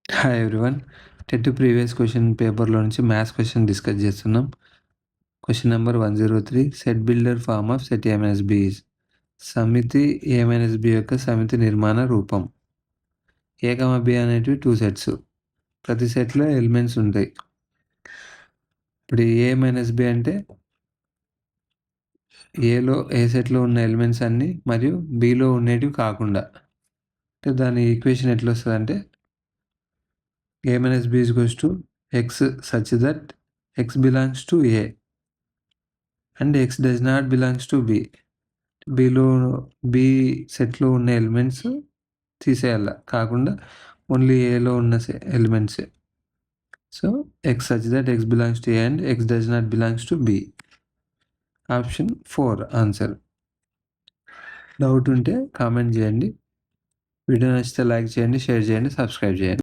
Hi everyone. Previous question పేపర్‌లో నుంచి maths question discuss చేస్తున్నాం. Question number 103 set builder form of set A-B is సమితి A-B యొక్క సమితి నిర్మాణ రూపం. A, B అనేటివి 2 సెట్స్. ప్రతి సెట్‌లో ఎలిమెంట్స్ ఉంటాయి. ఇప్పుడు A-B అంటే ఏ సెట్‌లో ఉన్న ఎలిమెంట్స్ అన్నీ మరియు Bలో ఉండేటివి కాకుండా. అంటే దాని equation ఎట్లొస్తదంటే A-B is equals to x such that x belongs to A and x does not belongs to B. B సెట్‌లో ఉన్న ఎలిమెంట్స్ తీసేయాల. కాకుండా ఓన్లీ ఏలో ఉన్న ఎలిమెంట్సే. So x such that x belongs to A and x does not belongs to B. Option 4 answer. Doubt ఉంటే comment చేయండి. Video నచ్చితే like చేయండి, షేర్ చేయండి, సబ్స్క్రైబ్ చేయండి.